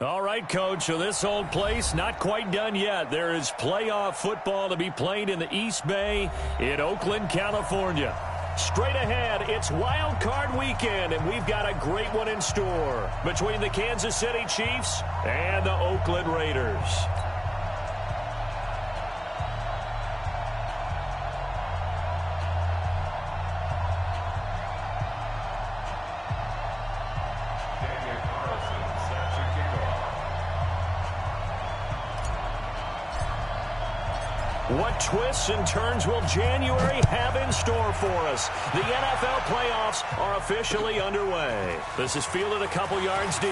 All right, Coach, so this old place not quite done yet. There is playoff football to be played in the East Bay in Oakland, California. Straight ahead, it's Wild Card Weekend, and we've got a great one in store between the Kansas City Chiefs and the Oakland Raiders. What twists and turns will January have in store for us? The NFL playoffs are officially underway. This is fielded a couple yards deep.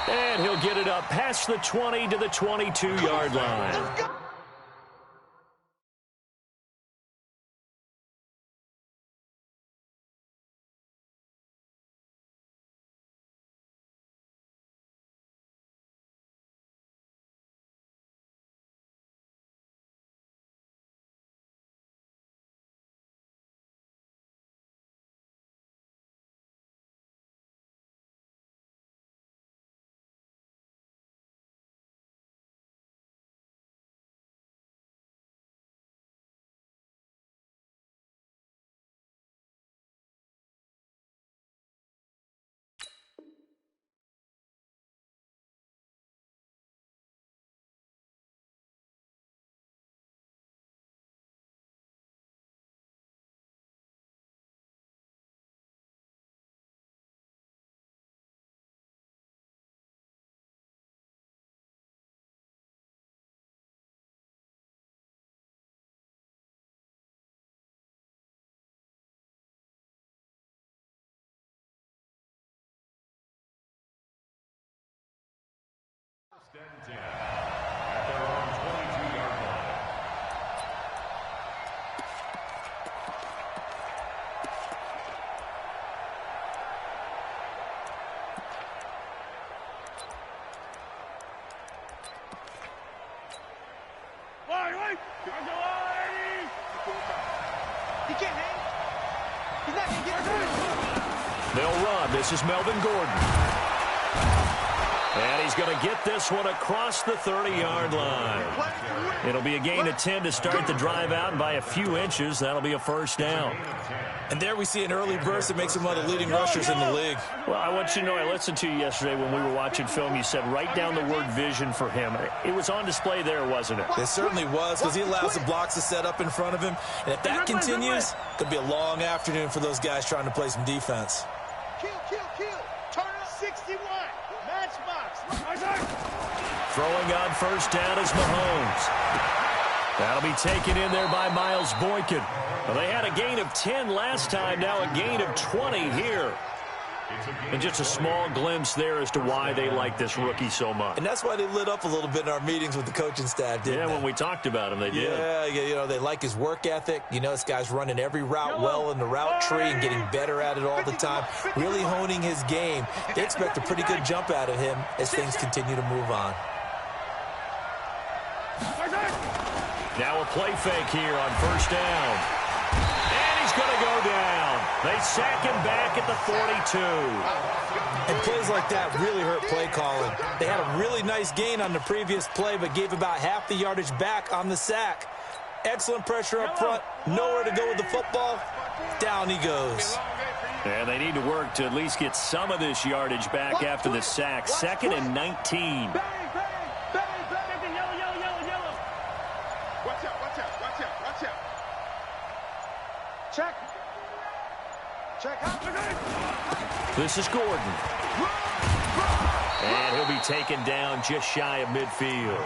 And he'll get it up past the 20 to the 22-yard line. At their own 22-yard line. He can't hang. He's not going to get it. They'll run. This is Melvin Gordon. And he's going to get this one across the 30-yard line. It'll be a gain of 10 to start the drive out, and by a few inches, that'll be a first down. And there we see an early burst that makes him one of the leading rushers in the league. Well, I want you to know, I listened to you yesterday when we were watching film. You said write down the word vision for him. It was on display there, wasn't it? It certainly was, because he allows the blocks to set up in front of him. And if that continues, it could be a long afternoon for those guys trying to play some defense. Kill. Turn up 61. Matchbox. Throwing on first down is Mahomes. That'll be taken in there by Miles Boykin. Well, they had a gain of 10 last time, now a gain of 20 here. And just a small glimpse there as to why they like this rookie so much. And that's why they lit up a little bit in our meetings with the coaching staff, didn't they? Yeah, when we talked about him, they did. Yeah, you know, they like his work ethic. You know, this guy's running every route well in the route tree and getting better at it all the time, really honing his game. They expect a pretty good jump out of him as things continue to move on. Now a play fake here on first down. And he's going to go down. They sack him back at the 42. And plays like that really hurt play calling. They had a really nice gain on the previous play, but gave about half the yardage back on the sack. Excellent pressure up front. Nowhere to go with the football. Down he goes. And they need to work to at least get some of this yardage back after the sack. 2nd and 19. Check out. This is Gordon. And he'll be taken down just shy of midfield.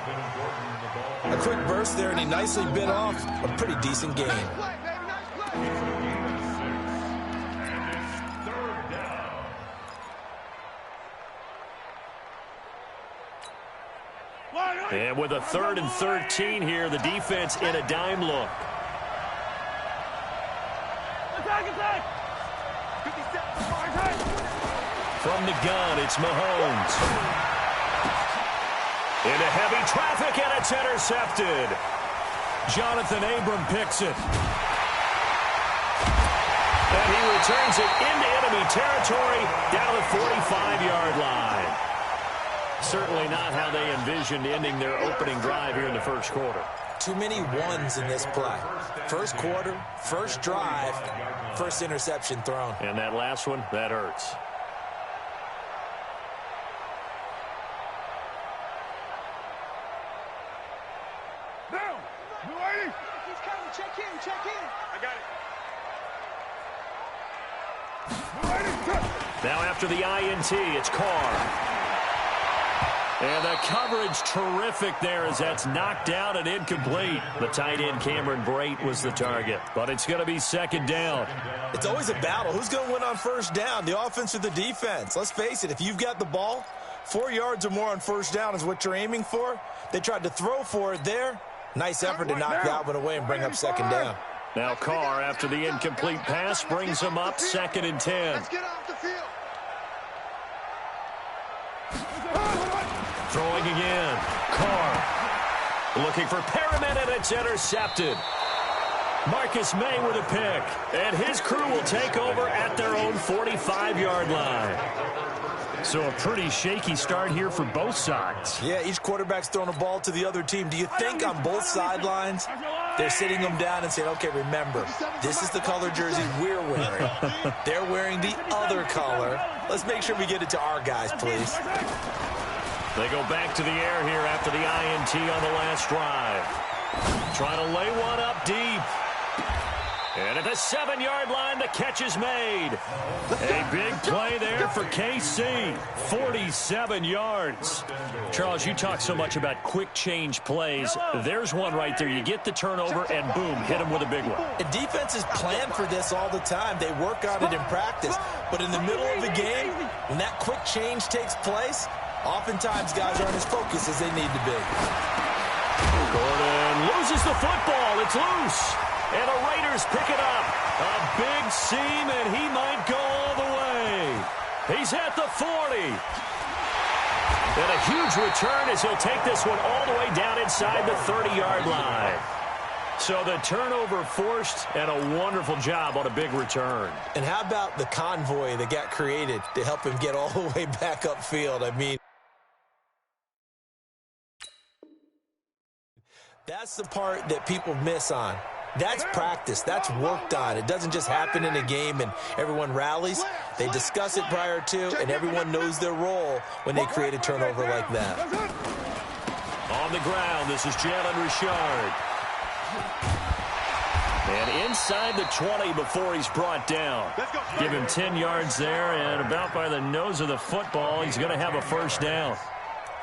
A quick burst there, and he nicely bit off a pretty decent gain. And with a 3rd and 13 here, the defense in a dime look. From the gun, it's Mahomes. Into heavy traffic, and it's intercepted. Jonathan Abram picks it. And he returns it into enemy territory down the 45-yard line. Certainly not how they envisioned ending their opening drive here in the first quarter. Too many ones in this play. First quarter, first drive, first interception thrown. And that last one, that hurts. Down. You ready? He's coming. Check in. Check in. I got it. You ready? Now after the INT, it's Carr. And the coverage terrific there as that's knocked down and incomplete. The tight end Cameron Brate was the target, but it's going to be second down. It's always a battle. Who's going to win on first down, the offense or the defense? Let's face it, if you've got the ball, 4 yards or more on first down is what you're aiming for. They tried to throw for it there. Nice effort to knock that one away and bring up second down. Now Carr, after the incomplete pass, brings him up 2nd and 10. Let's get off the field. Throwing again. Carr looking for Perriman, and it's intercepted. Marcus May with a pick. And his crew will take over at their own 45-yard line. So a pretty shaky start here for both sides. Yeah, each quarterback's throwing a ball to the other team. Do you think on both sidelines they're sitting them down and saying, okay, remember, this is the color jersey we're wearing. They're wearing the other color. Let's make sure we get it to our guys, please. They go back to the air here after the INT on the last drive. Trying to lay one up deep. And at the 7-yard line, the catch is made. A big play there for KC. 47 yards. Charles, you talk so much about quick change plays. There's one right there. You get the turnover, and boom, hit him with a big one. And defenses plan for this all the time. They work on it in practice. But in the middle of the game, when that quick change takes place, oftentimes guys aren't as focused as they need to be. Gordon loses the football. It's loose. And the Raiders pick it up. A big seam, and he might go all the way. He's at the 40. And a huge return as he'll take this one all the way down inside the 30-yard line. So the turnover forced, and a wonderful job on a big return. And how about the convoy that got created to help him get all the way back upfield? I mean, that's the part that people miss on. That's practice. That's worked on. It doesn't just happen in a game and everyone rallies. They discuss it prior to, and everyone knows their role when they create a turnover like that. On the ground, this is Jalen Richard. And inside the 20 before he's brought down. Give him 10 yards there, and about by the nose of the football, he's going to have a first down.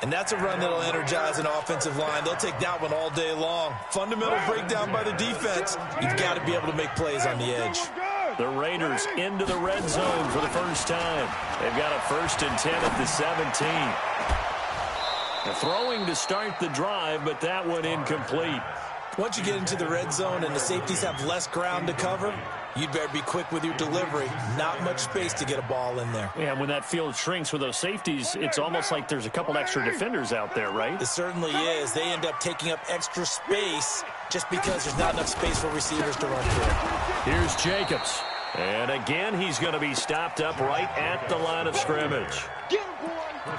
And that's a run that'll energize an offensive line. They'll take that one all day long. Fundamental breakdown by the defense. You've got to be able to make plays on the edge. The Raiders into the red zone for the first time. They've got a 1st and 10 at the 17. Throwing to start the drive, but that one incomplete. Once you get into the red zone and the safeties have less ground to cover, you'd better be quick with your delivery. Not much space to get a ball in there. Yeah, when that field shrinks with those safeties, it's almost like there's a couple extra defenders out there, right? It certainly is. They end up taking up extra space just because there's not enough space for receivers to run through. Here's Jacobs. And again, he's going to be stopped up right at the line of scrimmage.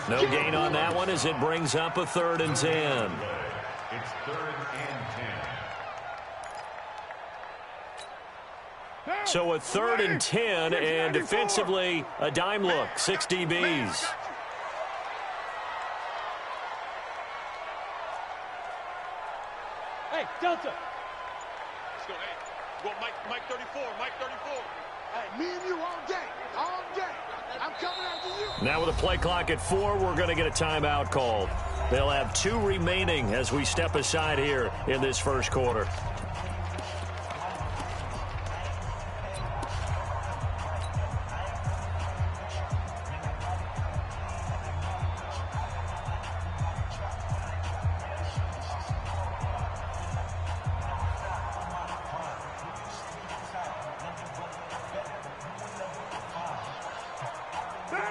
No gain on that one as it brings up a 3rd and 10. It's 3rd and 10. So a 3rd and 10, and defensively, a dime look, 6 DBs. Hey, Delta. Let's go, hey. Well, Mike 34, Mike 34. Hey, me and you all day, all day. I'm coming after you. Now with a play clock at 4, we're going to get a timeout called. They'll have 2 remaining as we step aside here in this first quarter.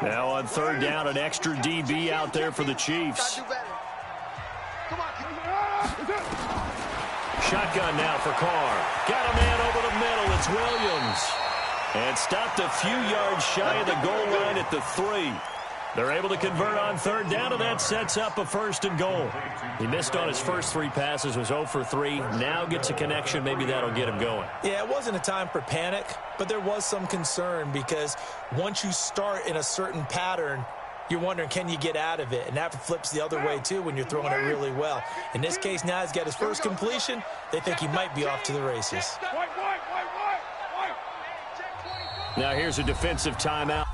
Now on 3rd down, an extra DB out there for the Chiefs. Shotgun now for Carr. Got a man over the middle. It's Williams. And stopped a few yards shy of the goal line at the 3. They're able to convert on third down, and that sets up a 1st and goal. He missed on his first 3 passes, was 0 for 3. Now gets a connection. Maybe that'll get him going. Yeah, it wasn't a time for panic, but there was some concern because once you start in a certain pattern, you're wondering, can you get out of it? And that flips the other way, too, when you're throwing it really well. In this case, now he's got his first completion. They think he might be off to the races. Now here's a defensive timeout.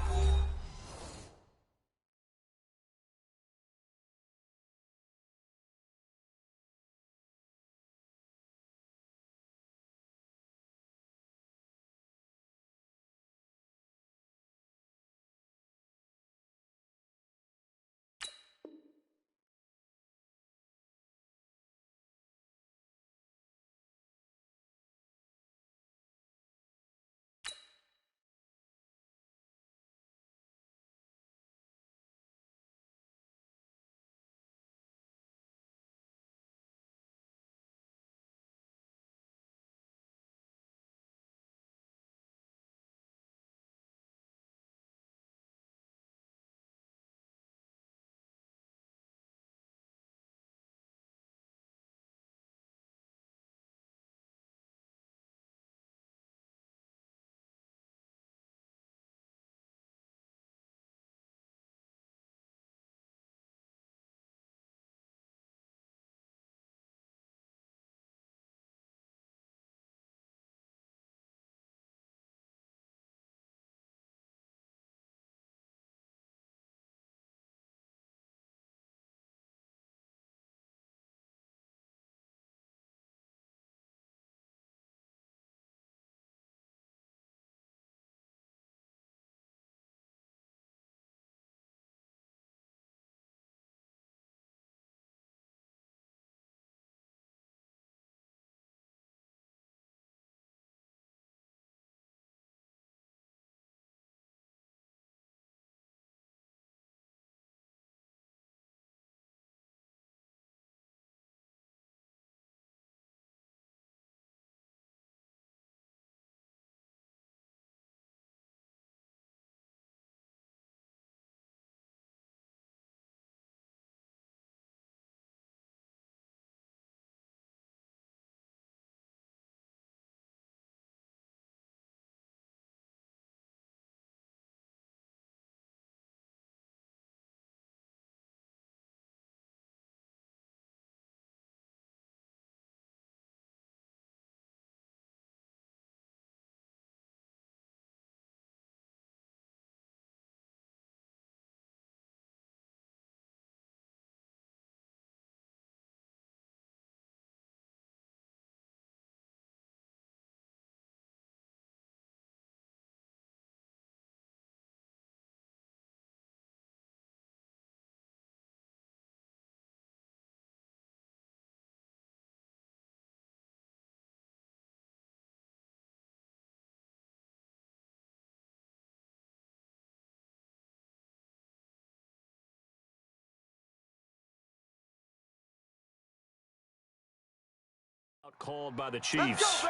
Called by the Chiefs.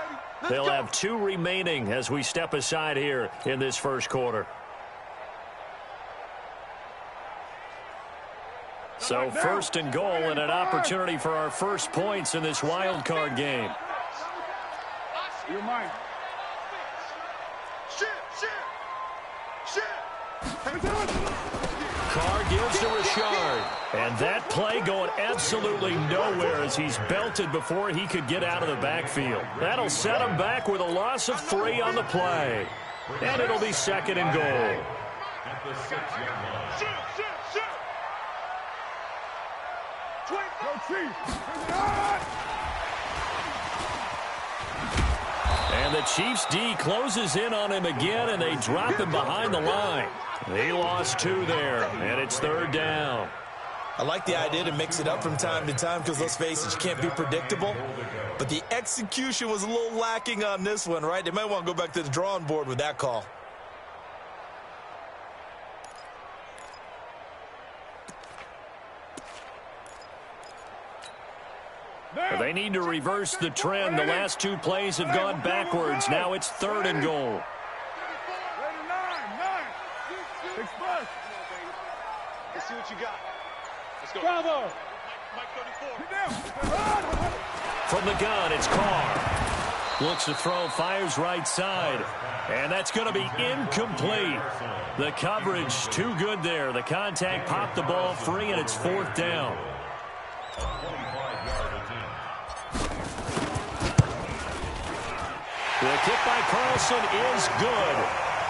They'll have 2 remaining as we step aside here in this first quarter. So 1st and goal and an opportunity for our first points in this wild card game. You're mine. Carr gives to Richard. And that play going absolutely nowhere as he's belted before he could get out of the backfield. That'll set him back with a loss of 3 on the play. And it'll be 2nd and goal. At the 6-yard line. And the Chiefs D closes in on him again, and they drop him behind the line. They lost 2 there, and it's 3rd down. I like the idea to mix it up from time to time because, let's face it, you can't be predictable. But the execution was a little lacking on this one, right? They might want to go back to the drawing board with that call. They need to reverse the trend. The last 2 plays have gone backwards. Now it's 3rd and goal. Let's see what you got. Let's go. Bravo. Mike 34. From the gun, it's Carr. Looks to throw, fires right side. And that's going to be incomplete. The coverage too good there. The contact popped the ball free, and it's 4th down. The kick by Carlson is good.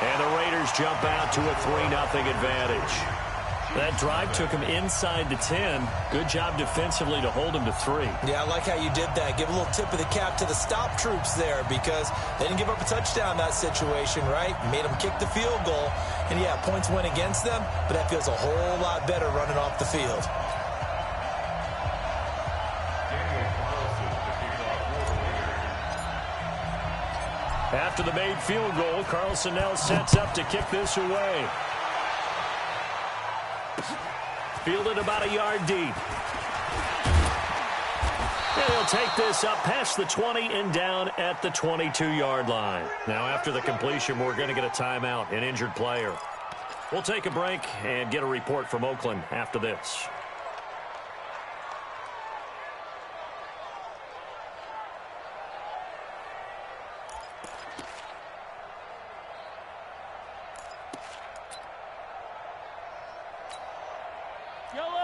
And the Raiders jump out to a 3-0 advantage. That drive took him inside the 10. Good job defensively to hold him to 3. Yeah, I like how you did that. Give a little tip of the cap to the stop troops there because they didn't give up a touchdown in that situation, right? Made them kick the field goal. And, yeah, points went against them, but that feels a whole lot better running off the field. After the made field goal, Carlson now sets up to kick this away. Fielded about a yard deep. And he'll take this up past the 20 and down at the 22-yard line. Now, after the completion, we're going to get a timeout, an injured player. We'll take a break and get a report from Oakland after this.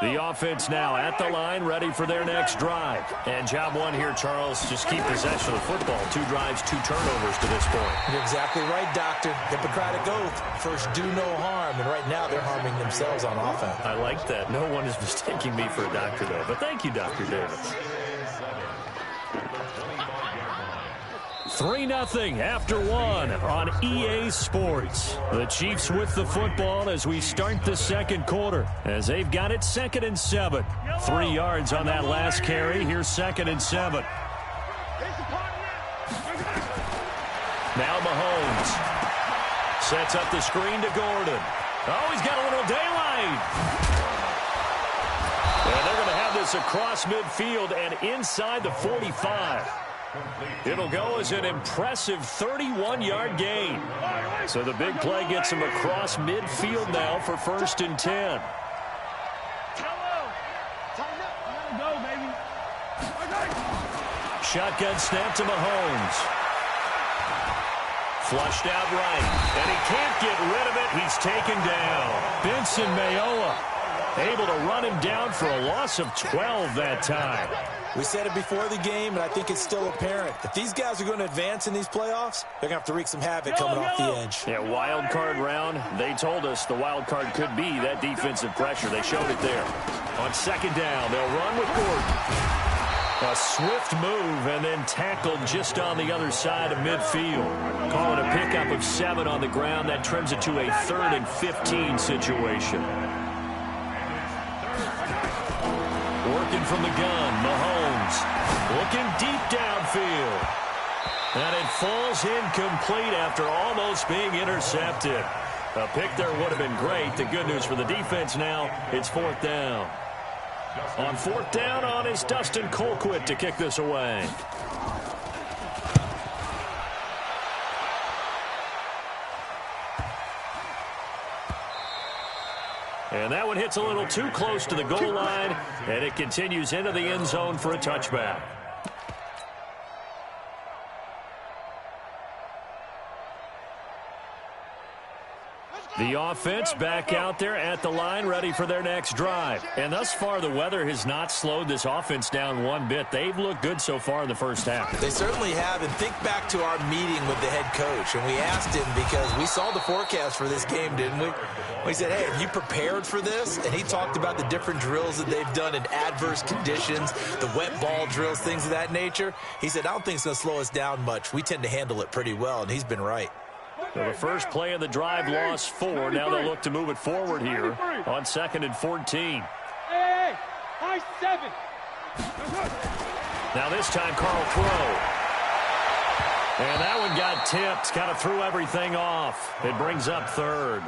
The offense now at the line, ready for their next drive. And job one here, Charles, just keep possession of the football. 2 drives, 2 turnovers to this point. You're exactly right, Doctor. Hippocratic oath. First, do no harm. And right now, they're harming themselves on offense. I like that. No one is mistaking me for a doctor, though. But thank you, Dr. Davis. 3-0 after 1 on EA Sports. The Chiefs with the football as we start the second quarter, as they've got it 2nd and 7. 3 yards on that last carry. Here's 2nd and 7. Now Mahomes sets up the screen to Gordon. Oh, he's got a little daylight. And they're going to have this across midfield and inside the 45. It'll go as an impressive 31-yard gain. So the big play gets him across midfield now for 1st and 10. Shotgun snap to Mahomes. Flushed out right. And he can't get rid of it. He's taken down. Benson Mayowa able to run him down for a loss of 12 that time. We said it before the game, and I think it's still apparent. If these guys are going to advance in these playoffs, they're going to have to wreak some havoc coming off the edge. Yeah, wild card round. They told us the wild card could be that defensive pressure. They showed it there. On 2nd down, they'll run with Gordon. A swift move and then tackled just on the other side of midfield. Call it a pickup of 7 on the ground. That trims it to a 3rd and 15 situation. Working from the gun, Mahomes looking deep downfield. And it falls incomplete after almost being intercepted. A pick there would have been great. The good news for the defense now, it's 4th down. On 4th down on is Dustin Colquitt to kick this away. And that one hits a little too close to the goal line, and it continues into the end zone for a touchback. The offense back out there at the line, ready for their next drive. And thus far, the weather has not slowed this offense down one bit. They've looked good so far in the first half. They certainly have. And think back to our meeting with the head coach. And we asked him because we saw the forecast for this game, didn't we? We said, hey, have you prepared for this? And he talked about the different drills that they've done in adverse conditions, the wet ball drills, things of that nature. He said, I don't think it's going to slow us down much. We tend to handle it pretty well, and he's been right. So the first play of the drive lost 4. Now they'll look to move it forward here on 2nd and 14. Hey, high 7. Now this time, Carl throw. And that one got tipped. Kind of threw everything off. It brings up third.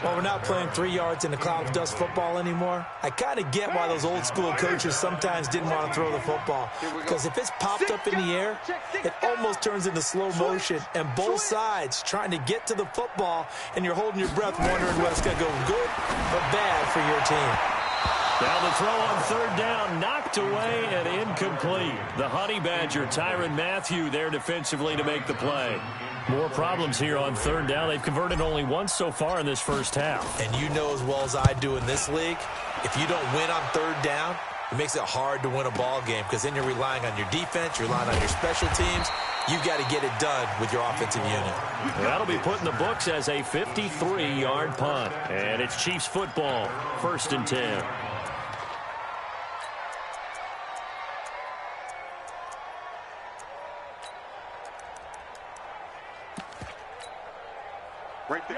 Well, we're not playing 3 yards in a cloud of dust football anymore. I kind of get why those old school coaches sometimes didn't want to throw the football. Because if it's popped up in the air, it almost turns into slow motion. And both sides trying to get to the football, and you're holding your breath wondering whether it's going to go good or bad for your team. Now the throw on third down, knocked away and incomplete. The Honey Badger, Tyrann Mathieu, there defensively to make the play. More problems here on third down. They've converted only once so far in this first half. And you know as well as I do in this league, if you don't win on third down, it makes it hard to win a ball game because then you're relying on your defense, you're relying on your special teams. You've got to get it done with your offensive unit. That'll be put in the books as a 53-yard punt. And it's Chiefs football, 1st and 10.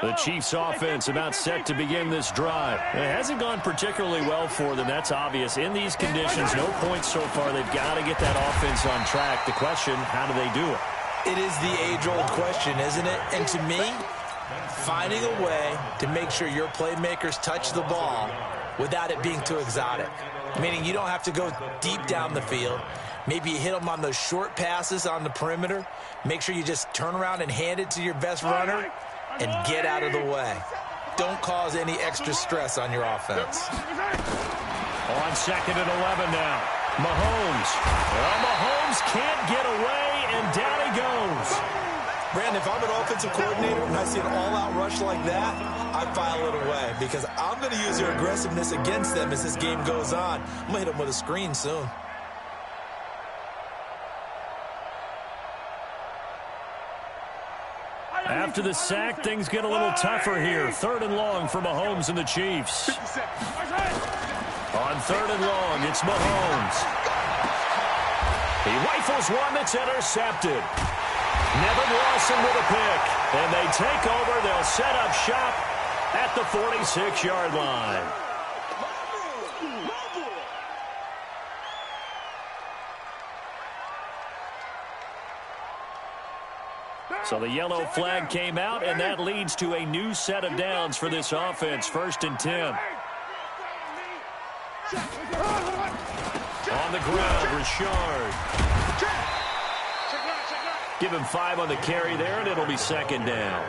The Chiefs offense about set to begin this drive. It hasn't gone particularly well for them. That's obvious. In these conditions, no points so far. They've got to get that offense on track. The question, how do they do it? It is the age-old question, isn't it? And to me, finding a way to make sure your playmakers touch the ball without it being too exotic. Meaning you don't have to go deep down the field. Maybe you hit them on those short passes on the perimeter. Make sure you just turn around and hand it to your best runner and get out of the way. Don't cause any extra stress on your offense. On 2nd and 11 now. Mahomes. Well, Mahomes can't get away, and down he goes. Brandon, if I'm an offensive coordinator and I see an all-out rush like that, I file it away because I'm going to use their aggressiveness against them as this game goes on. I'm going to hit them with a screen soon. After the sack, things get a little tougher here. 3rd and long for Mahomes and the Chiefs. On 3rd and long, it's Mahomes. He rifles one that's intercepted. Nevin Lawson with a pick. And they take over. They'll set up shop at the 46-yard line. So the yellow flag came out, and that leads to a new set of downs for this offense. 1st and 10. On the ground, Richard. Give him 5 on the carry there, and it'll be 2nd down.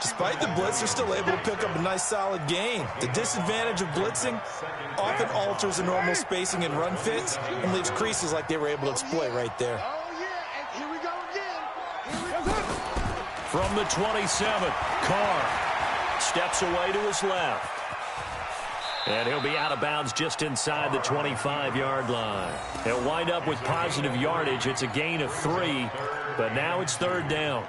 Despite the blitz, they're still able to pick up a nice solid gain. The disadvantage of blitzing often alters the normal spacing and run fits and leaves creases like they were able to exploit right there. From the 27, Carr steps away to his left. And he'll be out of bounds just inside the 25-yard line. He'll wind up with positive yardage. It's a gain of 3, but now it's 3rd down.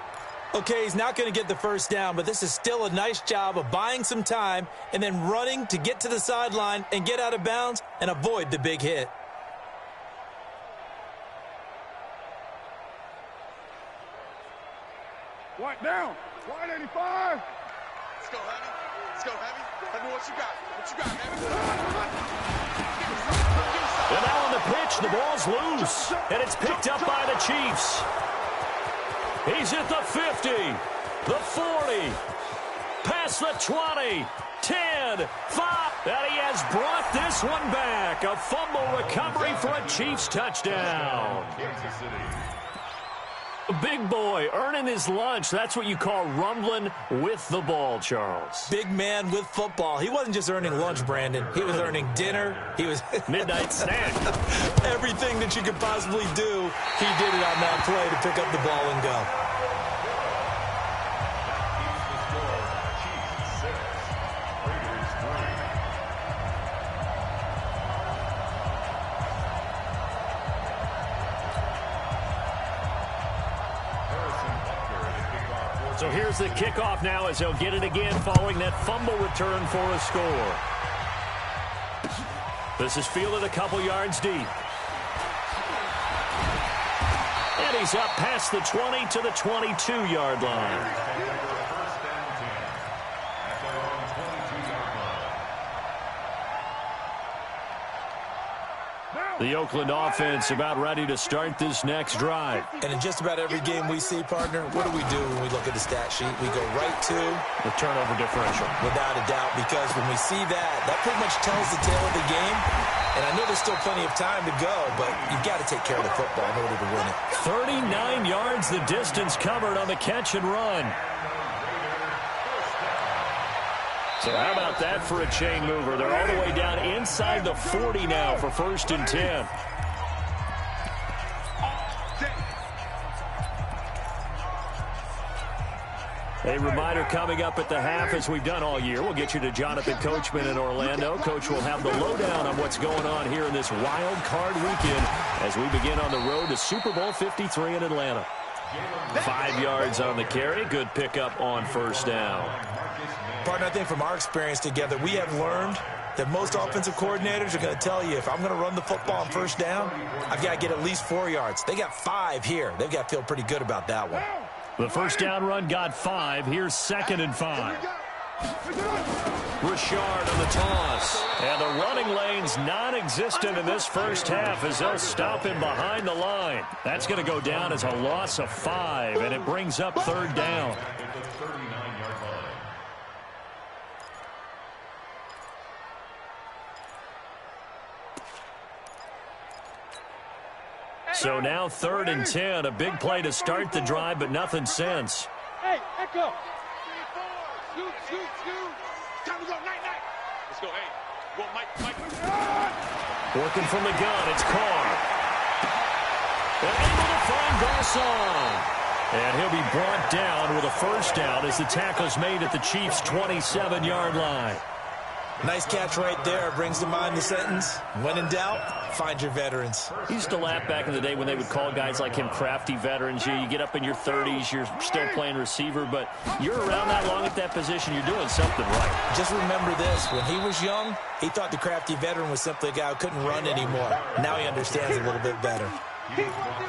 Okay, he's not going to get the first down, but this is still a nice job of buying some time and then running to get to the sideline and get out of bounds and avoid the big hit. White down. 185. Let's go, Heavy. Let's go, Heavy. Heavy, what you got? What you got, Heavy? And now on the pitch, the ball's loose. And it's picked up by the Chiefs. He's at the 50, the 40, past the 20, 10, 5. And he has brought this one back. A fumble recovery for a Chiefs touchdown. Big boy earning his lunch. That's what you call rumbling with the ball, Charles. Big man with football. He wasn't just earning lunch, Brandon. He was earning dinner. He was midnight snack. Everything that you could possibly do, he did it on that play to pick up the ball and go. So here's the kickoff now as they'll get it again following that fumble return for a score. This is fielded a couple yards deep. And he's up past the 20 to the 22-yard line. The Oakland offense about ready to start this next drive. And in just about every game we see, partner, what do we do when we look at the stat sheet? We go right to the turnover differential. Without a doubt, because when we see that pretty much tells the tale of the game. And I know there's still plenty of time to go, but you've got to take care of the football in order to win it. 39 yards the distance covered on the catch and run. So how about that for a chain mover? They're all the way down inside the 40 now for 1st and 10. A reminder coming up at the half, as we've done all year. We'll get you to Jonathan Coachman in Orlando. Coach will have the lowdown on what's going on here in this wild card weekend as we begin on the road to Super Bowl 53 in Atlanta. 5 yards on the carry. Good pickup on 1st down. Partner, I think from our experience together, we have learned that most offensive coordinators are going to tell you, if I'm going to run the football on 1st down, I've got to get at least 4 yards. They got 5 here. They've got to feel pretty good about that one. The 1st down run got 5. Here's 2nd and 5. Richard on the toss. And the running lane's non-existent in this 1st half as they'll stop him behind the line. That's going to go down as a loss of 5, and it brings up 3rd down. So now 3rd and 10, a big play to start the drive, but nothing since. Hey, Echo. Scoot. Time to go, night. Let's go, hey. Go, Mike. Working from the gun, it's Carr. And able to find Garcon. And he'll be brought down with a 1st down as the tackle's made at the Chiefs' 27-yard line. Nice catch right there. Brings to mind the sentence, when in doubt, find your veterans. He used to laugh back in the day when they would call guys like him crafty veterans. You get up in your 30s, you're still playing receiver, but you're around that long at that position, you're doing something right. Just remember this, when he was young, he thought the crafty veteran was simply a guy who couldn't run anymore. Now he understands a little bit better.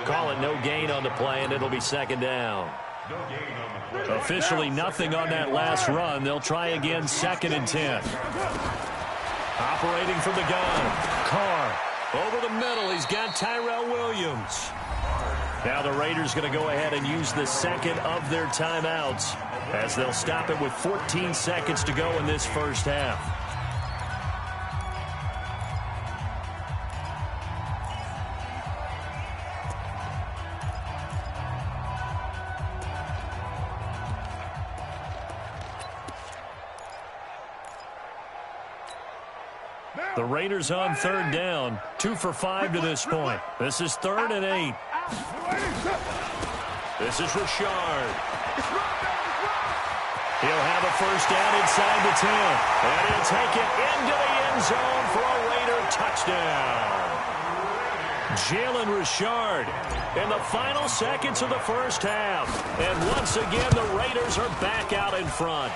Call it no gain on the play, and it'll be 2nd down. Officially nothing on that last run. They'll try again, 2nd and 10. Operating from the gun. Carr over the middle. He's got Tyrell Williams. Now the Raiders going to go ahead and use the 2nd of their timeouts as they'll stop it with 14 seconds to go in this 1st half. The Raiders on 3rd down, 2 for 5 to this point. This is 3rd and 8. This is Richard. He'll have a 1st down inside the 10. And he'll take it into the end zone for a Raider touchdown. Jalen Richard in the final seconds of the 1st half. And once again, the Raiders are back out in front.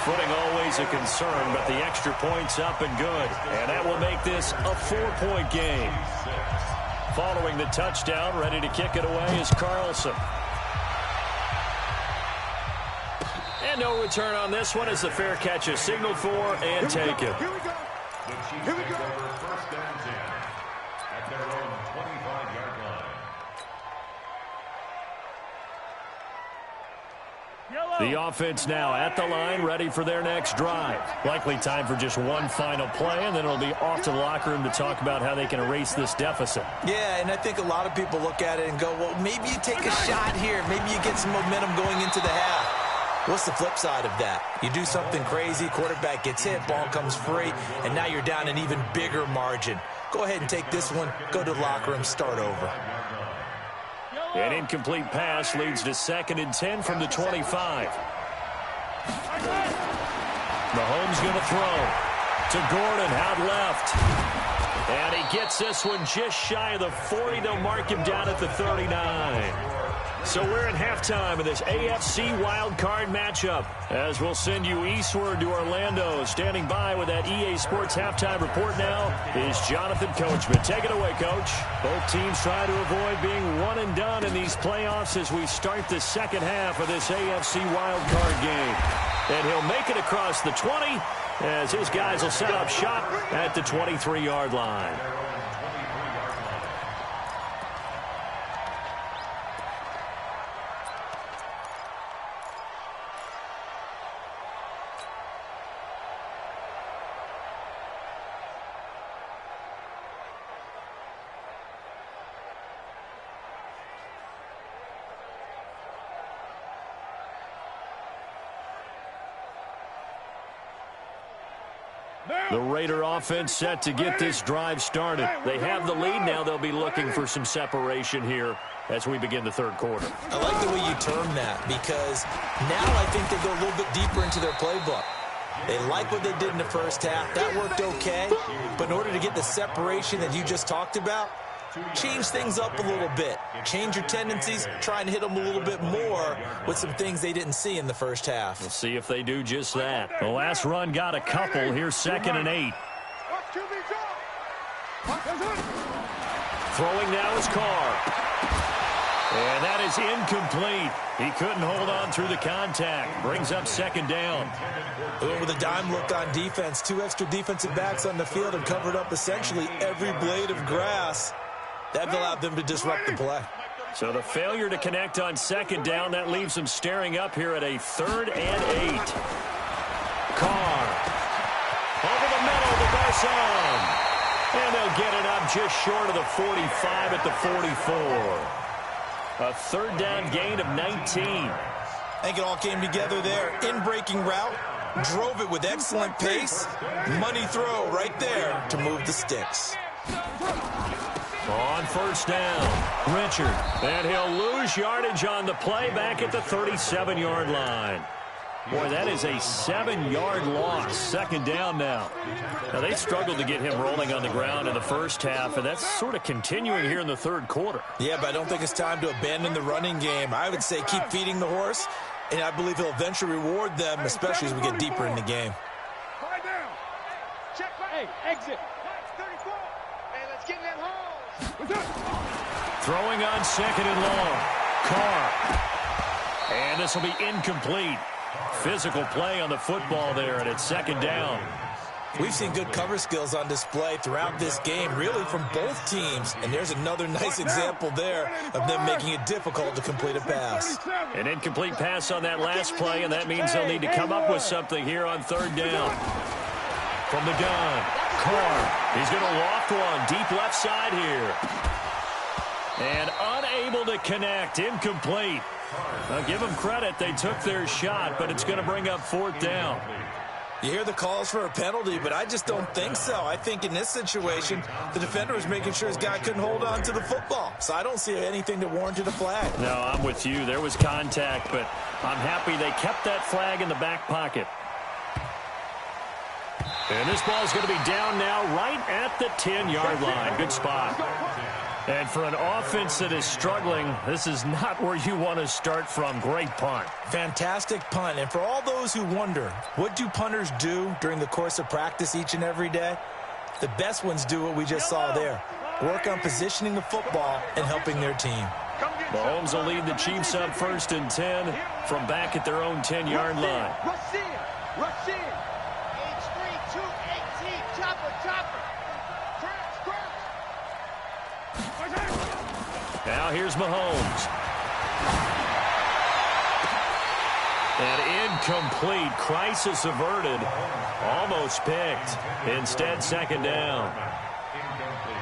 Footing always a concern, but the extra point's up and good. And that will make this a 4-point game. Following the touchdown, ready to kick it away is Carlson. And no return on this one as the fair catch is signaled for and taken. Here we go. Here we go. 1st down 10 at their own 25-yard line. The offense now at the line, ready for their next drive. Likely time for just one final play, and then it'll be off to the locker room to talk about how they can erase this deficit. Yeah, and I think a lot of people look at it and go, well, maybe you take a shot here. Maybe you get some momentum going into the half. What's the flip side of that? You do something crazy, quarterback gets hit, ball comes free, and now you're down an even bigger margin. Go ahead and take this one, go to the locker room, start over. An incomplete pass leads to 2nd and 10 from the 25. Mahomes going to throw to Gordon out left. And he gets this one just shy of the 40. They'll mark him down at the 39. So we're in halftime of this AFC wildcard matchup as we'll send you eastward to Orlando. Standing by with that EA Sports halftime report now is Jonathan Coachman. Take it away, Coach. Both teams try to avoid being one and done in these playoffs as we start the 2nd half of this AFC wildcard game. And he'll make it across the 20 as his guys will set up shop at the 23-yard line. The Raider offense set to get this drive started. They have the lead. Now they'll be looking for some separation here as we begin the third quarter. I like the way you term that, because now I think they go a little bit deeper into their playbook. They like what they did in the first half. That worked okay. But in order to get the separation that you just talked about, change things up a little bit. Change your tendencies. Try and hit them a little bit more with some things they didn't see in the first half. We'll see if they do just that. The last run got a couple. Here's 2nd and 8. Throwing now is Carr. And that is incomplete. He couldn't hold on through the contact. Brings up 2nd down. With a dime look on defense, 2 extra defensive backs on the field and covered up essentially every blade of grass. That allowed them to disrupt the play. So the failure to connect on 2nd down, that leaves them staring up here at a 3rd and 8. Carr. Over the middle to Garcon. And they'll get it up just short of the 45 at the 44. A 3rd down gain of 19. I think it all came together there. In-breaking route, drove it with excellent pace. Money throw right there to move the sticks. On 1st down, Richard. And he'll lose yardage on the play back at the 37-yard line. Boy, that is a 7-yard loss. 2nd down now. Now, they struggled to get him rolling on the ground in the first half, and that's sort of continuing here in the third quarter. Yeah, but I don't think it's time to abandon the running game. I would say keep feeding the horse, and I believe he'll eventually reward them, especially as we get deeper in the game. Hey, exit. 34. Hey, let's get in that hole. Throwing on 2nd and long. Carr. And this will be incomplete. Physical play on the football there, and it's 2nd down. We've seen good cover skills on display throughout this game, really from both teams. And there's another nice example there of them making it difficult to complete a pass. An incomplete pass on that last play, and that means they'll need to come up with something here on 3rd down. From the gun, Carr. He's going to loft one deep left side here. And unable to connect, incomplete. I'll give them credit. They took their shot, but it's going to bring up 4th down. You hear the calls for a penalty, but I just don't think so. I think in this situation, the defender was making sure his guy couldn't hold on to the football. So I don't see anything that warranted a flag. No, I'm with you. There was contact, but I'm happy they kept that flag in the back pocket. And this ball is going to be down now right at the 10-yard line. Good spot. And for an offense that is struggling, this is not where you want to start from. Great punt. Fantastic punt. And for all those who wonder, what do punters do during the course of practice each and every day? The best ones do what we just saw there. Work on positioning the football and helping their team. Mahomes will lead the Chiefs up 1st and 10 from back at their own 10-yard line. Rush in. Rush in. H3, 218. Chopper, chopper. Now here's Mahomes. And incomplete. Crisis averted. Almost picked. Instead, 2nd down.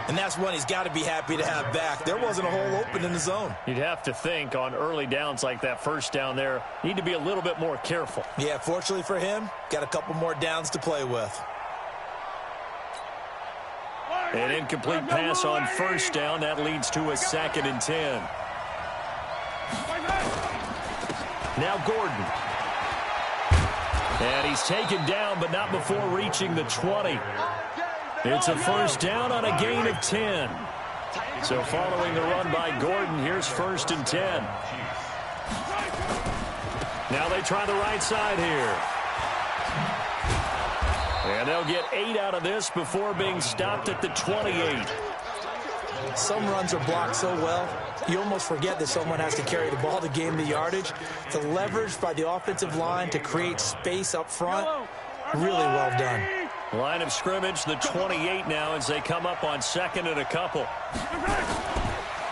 And that's one he's got to be happy to have back. There wasn't a hole open in the zone. You'd have to think on early downs like that 1st down there, need to be a little bit more careful. Yeah, fortunately for him, got a couple more downs to play with. An incomplete pass on 1st down. That leads to a 2nd and 10. Now Gordon. And he's taken down, but not before reaching the 20. It's a 1st down on a gain of 10. So following the run by Gordon, here's 1st and 10. Now they try the right side here. And they'll get 8 out of this before being stopped at the 28. Some runs are blocked so well, you almost forget that someone has to carry the ball to gain the yardage. The leverage by the offensive line to create space up front, really well done. Line of scrimmage, the 28 now as they come up on 2nd and a couple.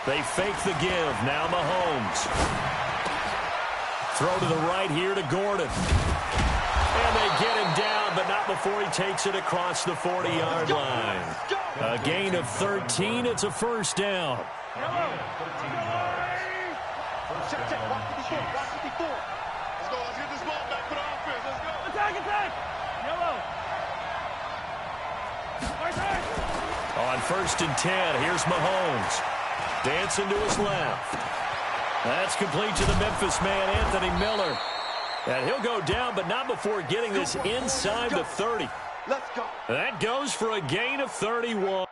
They fake the give. Now Mahomes. Throw to the right here to Gordon. And they get him down, but not before he takes it across the 40-yard line. A gain of 13. It's a 1st down. On 1st and 10, here's Mahomes. Dancing to his left. That's complete to the Memphis man, Anthony Miller. And he'll go down, but not before getting this inside the 30. Let's go. That goes for a gain of 31.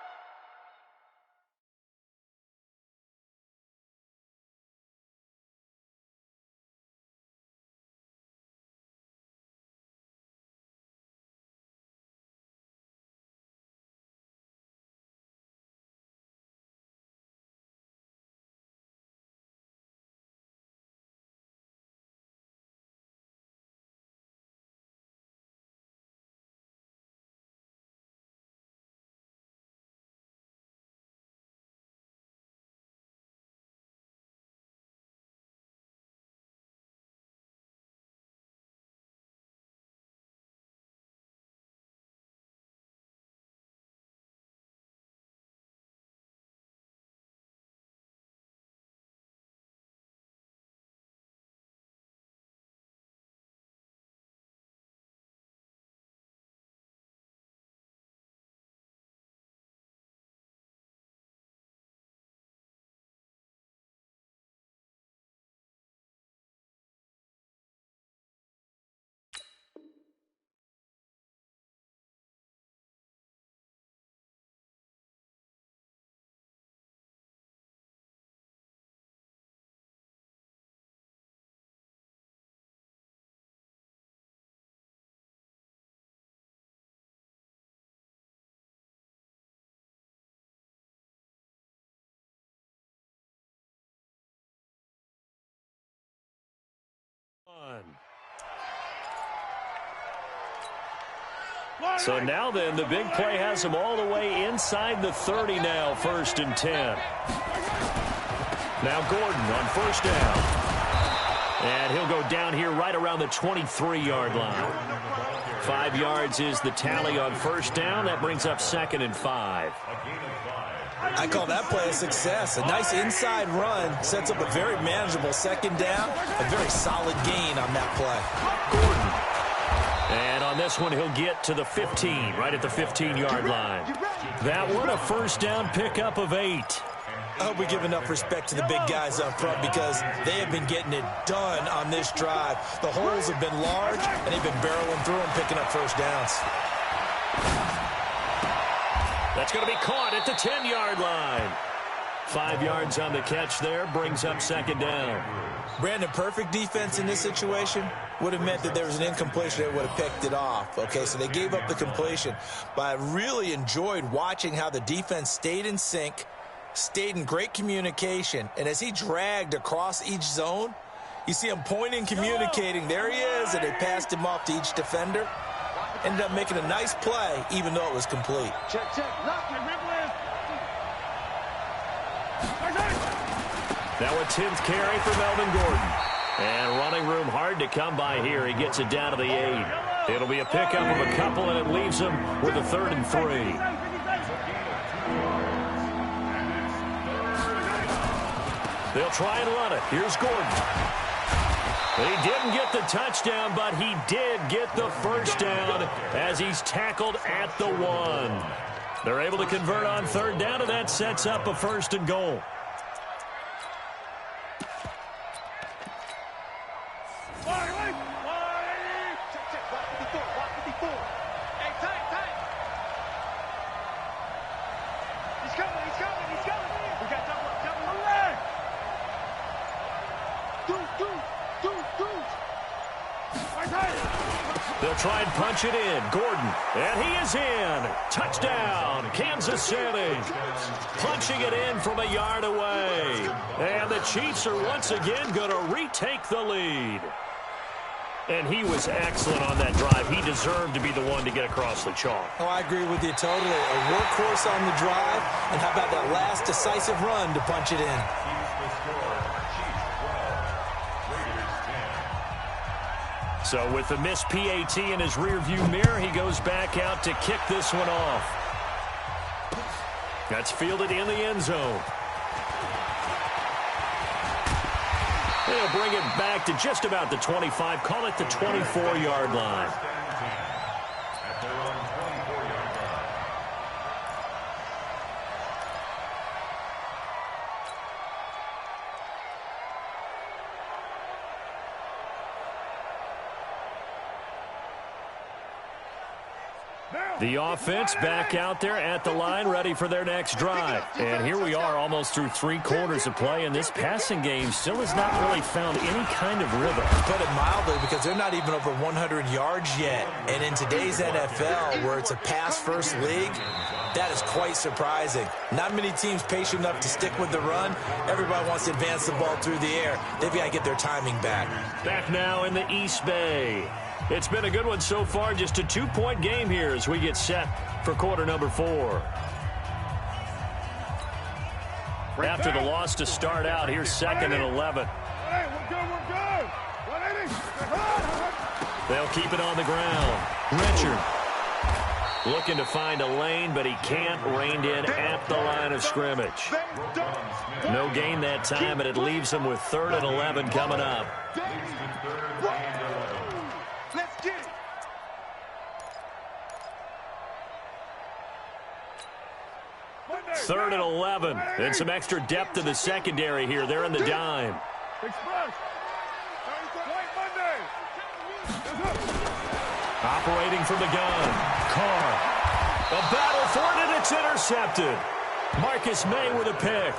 So now then, the big play has him all the way inside the 30 now, 1st and 10. Now Gordon on 1st down. And he'll go down here right around the 23-yard line. 5 yards is the tally on 1st down. That brings up 2nd and 5. I call that play a success. A nice inside run sets up a very manageable 2nd down. A very solid gain on that play. Gordon. And on this one, he'll get to the 15, right at the 15-yard line. That one, a 1st down pickup of 8. I hope we give enough respect to the big guys up front because they have been getting it done on this drive. The holes have been large, and they've been barreling through them, picking up 1st downs. That's going to be caught at the 10-yard line. 5 yards on the catch there, brings up 2nd down. Brandon, perfect defense in this situation would have meant that there was an incompletion that would have picked it off. Okay, so they gave up the completion. But I really enjoyed watching how the defense stayed in sync, stayed in great communication. And as he dragged across each zone, you see him pointing, communicating. There he is, and they passed him off to each defender. Ended up making a nice play, even though it was complete. Check. Now a 10th carry for Melvin Gordon. And running room hard to come by here. He gets it down to the 8. It'll be a pickup of a couple, and it leaves him with a 3rd and 3. They'll try and run it. Here's Gordon. He didn't get the touchdown, but he did get the 1st down as he's tackled at the 1. They're able to convert on 3rd down, and that sets up a 1st and goal. They'll try and punch it in. Gordon, and he is in. Touchdown, Kansas City. Punching it in from a yard away. And the Chiefs are once again going to retake the lead. And he was excellent on that drive. He deserved to be the one to get across the chalk. Oh, I agree with you totally. A workhorse on the drive. And how about that last decisive run to punch it in? So with the missed PAT in his rearview mirror, he goes back out to kick this one off. That's fielded in the end zone. They'll bring it back to just about the 25. Call it the 24-yard line. The offense back out there at the line, ready for their next drive. And here we are almost through 3 quarters of play, and this passing game still has not really found any kind of rhythm. Put it mildly, because they're not even over 100 yards yet. And in today's NFL, where it's a pass-first league, that is quite surprising. Not many teams patient enough to stick with the run. Everybody wants to advance the ball through the air. They've got to get their timing back. Back now in the East Bay. It's been a good one so far, just a 2-point game here as we get set for quarter number 4. After the loss to start out, here's 2nd and 11. Hey, we're good. 180. They'll keep it on the ground. Richard looking to find a lane, but he can't. Reined in at the line of scrimmage. No gain that time, and it leaves him with 3rd and 11 coming up. Let's get it. Third and 11. And some extra depth in the secondary here. They're in the dime. Operating from the gun. Carr. A battle for it, and it's intercepted. Marcus May with a pick.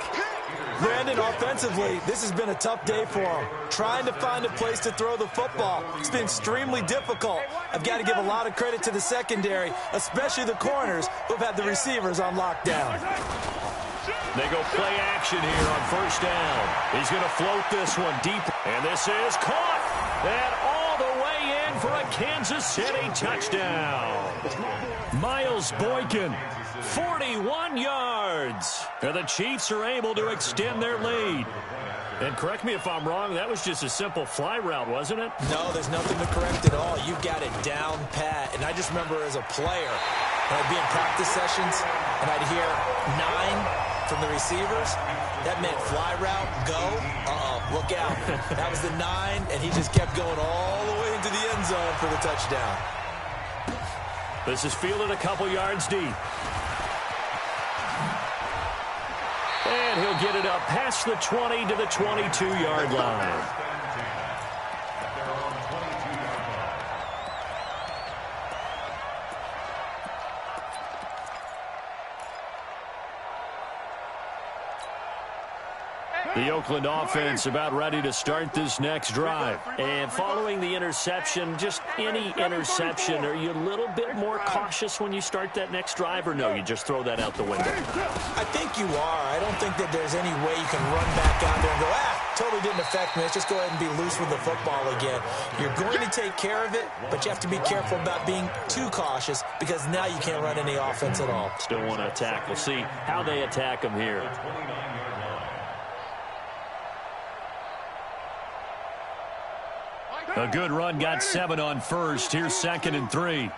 Brandon, offensively, this has been a tough day for him. Trying to find a place to throw the football. It's been extremely difficult. I've got to give a lot of credit to the secondary, especially the corners who've had the receivers on lockdown. They go play action here on 1st down. He's going to float this one deep. And this is caught. And all the way in for a Kansas City touchdown. Miles Boykin, 41 yards. And the Chiefs are able to extend their lead. And correct me if I'm wrong, that was just a simple fly route, wasn't it? No, there's nothing to correct at all. You've got it down pat. And I just remember as a player, when I'd be in practice sessions and I'd hear 9 from the receivers, that meant fly route, go, look out. That was the 9, and he just kept going all the way into the end zone for the touchdown. This is fielded a couple yards deep. And he'll get it up past the 20 to the 22-yard line. The Oakland offense about ready to start this next drive. And following the interception, just any interception, are you a little bit more cautious when you start that next drive, or no, you just throw that out the window? I think you are. I don't think that there's any way you can run back out there and go, totally didn't affect me. Let's just go ahead and be loose with the football again. You're going to take care of it, but you have to be careful about being too cautious because now you can't run any offense at all. Still want to attack. We'll see how they attack him here. A good run, got 7 on 1st. Here's 2nd and 3.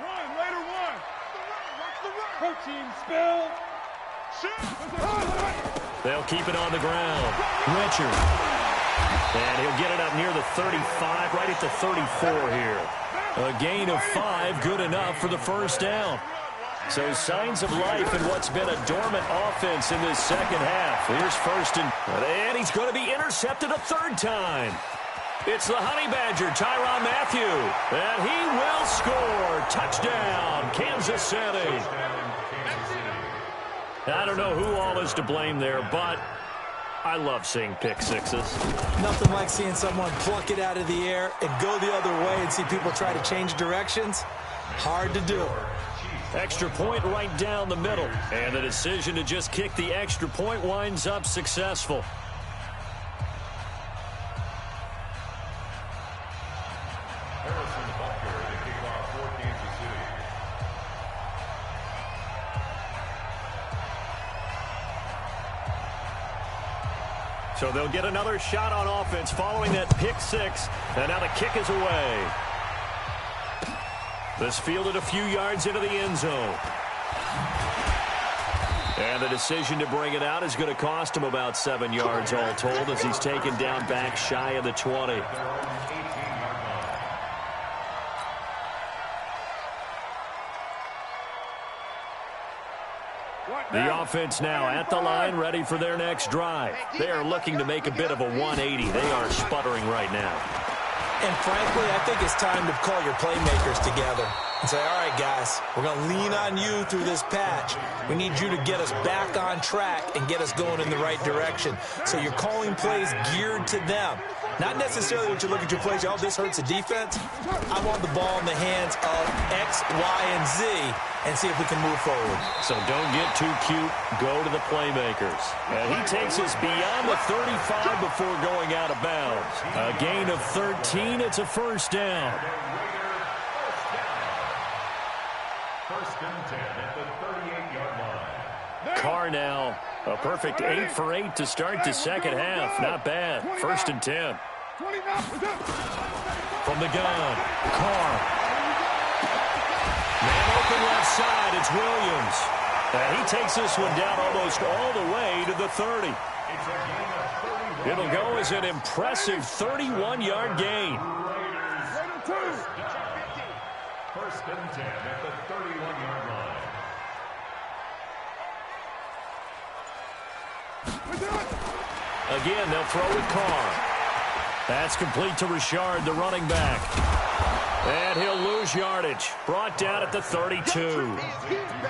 They'll keep it on the ground. Richard. And he'll get it up near the 35, right at the 34 here. A gain of 5, good enough for the 1st down. So signs of life in what's been a dormant offense in this second half. Here's 1st and he's going to be intercepted a 3rd time. It's the Honey Badger, Tyrann Mathieu, and he will score. Touchdown, Kansas City. I don't know who all is to blame there, but I love seeing pick sixes. Nothing like seeing someone pluck it out of the air and go the other way and see people try to change directions. Hard to do. Extra point right down the middle, and the decision to just kick the extra point winds up successful. So they'll get another shot on offense following that pick 6. And now the kick is away. This fielded a few yards into the end zone. And the decision to bring it out is going to cost him about 7 yards all told as he's taken down back shy of the 20. The offense now at the line, ready for their next drive. They are looking to make a bit of a 180. They are sputtering right now. And frankly, I think it's time to call your playmakers together and say, all right, guys, we're going to lean on you through this patch. We need you to get us back on track and get us going in the right direction. So you're calling plays geared to them. Not necessarily what you look at your plays, oh, this hurts the defense. I want the ball in the hands of X, Y, and Z and see if we can move forward. So don't get too cute. Go to the playmakers. And he takes us beyond the 35 before going out of bounds. A gain of 13. It's a first down. First and 10 at the 38-yard line. Carr now. A perfect 8 for 8 to start the second half. Not bad. First and 10. From the gun, Carr. Man open left side, it's Williams. He takes this one down almost all the way to the 30. It'll go as an impressive 31-yard gain. First and 10 at the 31-yard line. Again, they'll throw with Carr. That's complete to Richard, the running back. And he'll lose yardage. Brought down at the 32.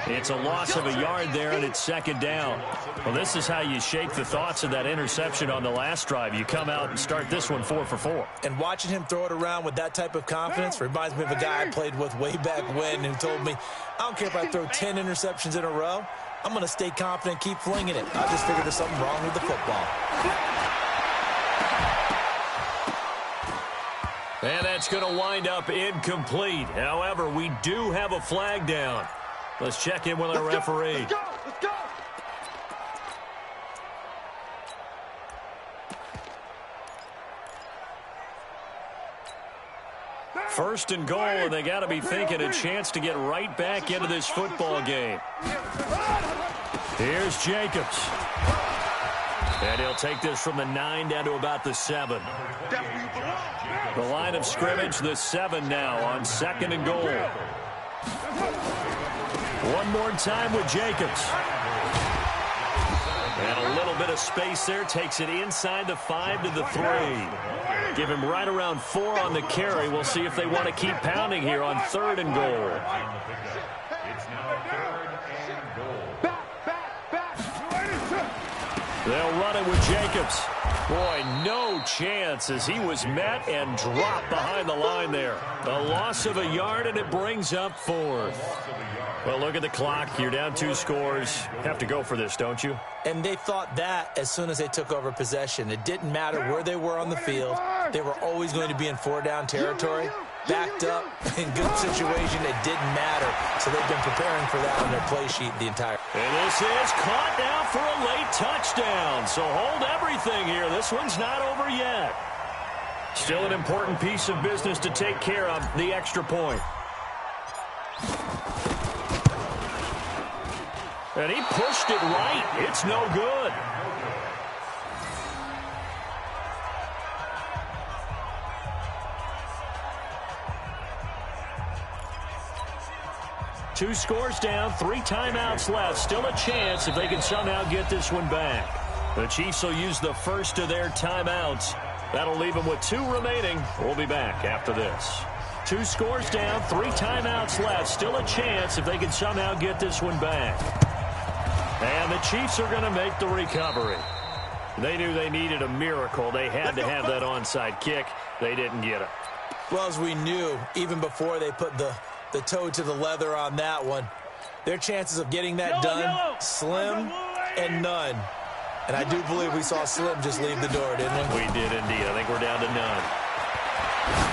It's a loss of a yard there, and it's second down. Well, this is how you shape the thoughts of that interception on the last drive. You come out and start this one 4 for 4. And watching him throw it around with that type of confidence reminds me of a guy I played with way back when who told me, I don't care if I throw 10 interceptions in a row. I'm going to stay confident, keep flinging it. I just figured there's something wrong with the football. And that's going to wind up incomplete. However, we do have a flag down. Let's check in with our referee. Let's go. First and goal, and they got to be thinking a chance to get right back into this football game. Here's Jacobs. And he'll take this from the 9 down to about the 7. The line of scrimmage, the 7 now on second and goal. One more time with Jacobs. And a little bit of space there, takes it inside the 5 to the 3. Give him right around 4 on the carry. We'll see if they want to keep pounding here on third and goal. It's now third and goal. They'll run it with Jacobs. Boy, no chance as he was met and dropped behind the line there. A loss of a yard, and it brings up 4th. Well, look at the clock. You're down 2 scores. Have to go for this, don't you? And they thought that as soon as they took over possession. It didn't matter where they were on the field. They were always going to be in 4-down territory. Backed up, in good situation, it didn't matter. So they've been preparing for that on their play sheet the entire. And this is caught now for a late touchdown. So hold everything here. This one's not over yet. Still an important piece of business to take care of, the extra point. And he pushed it right. It's no good. Two scores down, 3 timeouts left. Still a chance if they can somehow get this one back. The Chiefs will use the first of their timeouts. That'll leave them with 2 remaining. We'll be back after this. 2 scores down, 3 timeouts left. Still a chance if they can somehow get this one back. And the Chiefs are going to make the recovery. They knew they needed a miracle. They had to have that onside kick. They didn't get it. Well, as we knew, even before they put the toe to the leather on that one, their chances of getting that done, slim and none. And I do believe we saw Slim just leave the door, didn't we? We did indeed. I think we're down to none.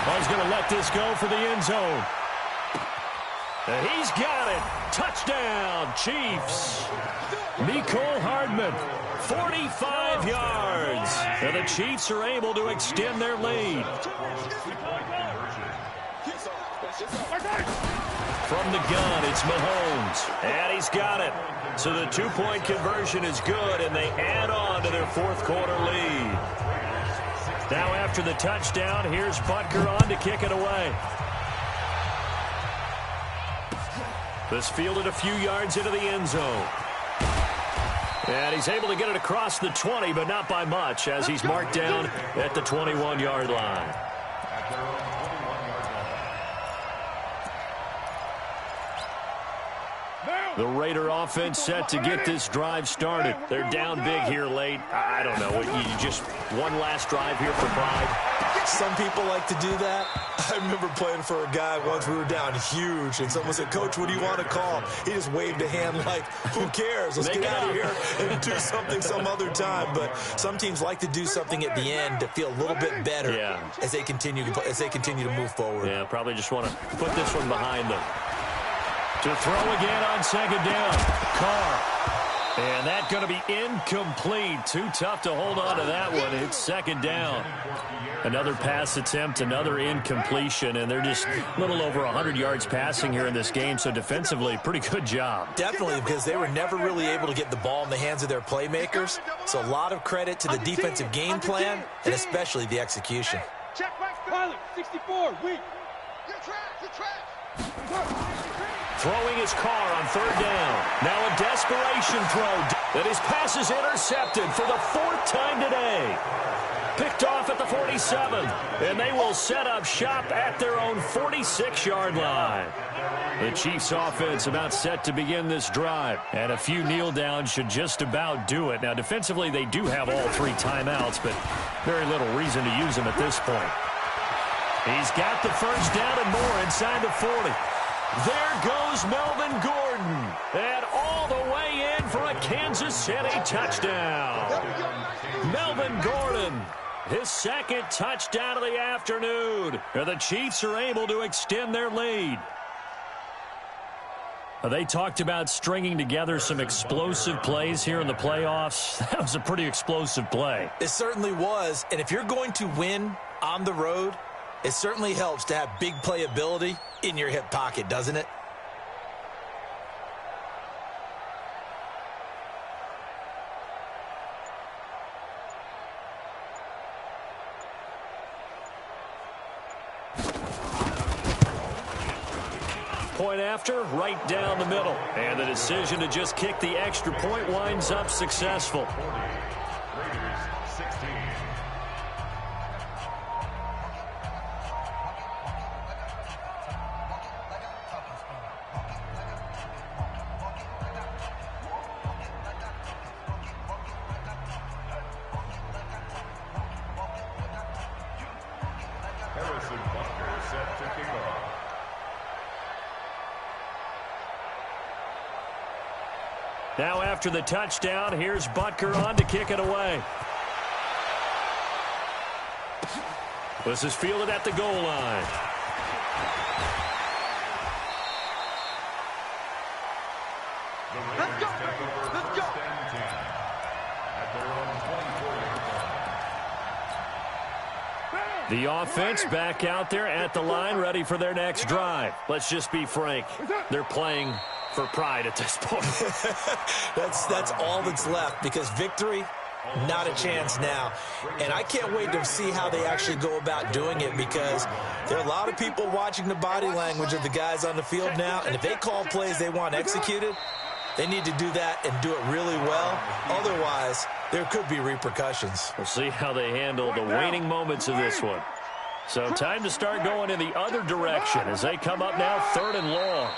Well, he's going to let this go for the end zone. And he's got it. Touchdown, Chiefs. Mecole Hardman, 45 yards. And the Chiefs are able to extend their lead. From the gun, it's Mahomes. And he's got it. So the 2-point conversion is good, and they add on to their 4th quarter lead. Now after the touchdown, here's Butker on to kick it away. This fielded a few yards into the end zone. And he's able to get it across the 20, but not by much, as he's marked down at the 21-yard line. at their own 21-yard line. The Raider offense set to get this drive started. They're down big here late. I don't know. You just one last drive here for pride. Some people like to do that. I remember playing for a guy once. We were down huge, and someone said, "Coach, what do you want to call?" He just waved a hand like, "Who cares? Let's get out of here and do something some other time." But some teams like to do something at the end to feel a little bit better as they continue to move forward. Yeah, probably just want to put this one behind them. To throw again on second down. Carr. And that's going to be incomplete. Too tough to hold on to that one. It's second down. Another pass attempt, another incompletion, and they're just a little over 100 yards passing here in this game, so defensively, pretty good job. Definitely, because they were never really able to get the ball in the hands of their playmakers, so a lot of credit to the defensive game plan and especially the execution. Check back, pilot, 64, weak. You're trash. Throwing his Carr on third down. Now a desperation throw. And his pass is intercepted for the fourth time today. Picked off at the 47. And they will set up shop at their own 46-yard line. The Chiefs offense about set to begin this drive. And a few kneel downs should just about do it. Now defensively they do have all three timeouts, but very little reason to use them at this point. He's got the first down and more inside the 40. There goes Melvin Gordon. And all the way in for a Kansas City touchdown. Melvin Gordon, his second touchdown of the afternoon. And the Chiefs are able to extend their lead. They talked about stringing together some explosive plays here in the playoffs. That was a pretty explosive play. It certainly was. And if you're going to win on the road, it certainly helps to have big playability in your hip pocket, doesn't it? Point after, right down the middle. And the decision to just kick the extra point winds up successful. Raiders 16. Harrison Butker set to kick off. Now after the touchdown, here's Butker on to kick it away. This is fielded at the goal line. The Raiders take over first and 10 at their own 24-yard line. The offense back out there at the line, ready for their next drive. Let's just be frank. They're playing for pride at this point. That's all that's left, because victory, not a chance now. And I can't wait to see how they actually go about doing it, because there are a lot of people watching the body language of the guys on the field now, and if they call plays they want executed, they need to do that and do it really well. Otherwise, there could be repercussions. We'll see how they handle the waning moments of this one. So time to start going in the other direction as they come up now 3rd and long.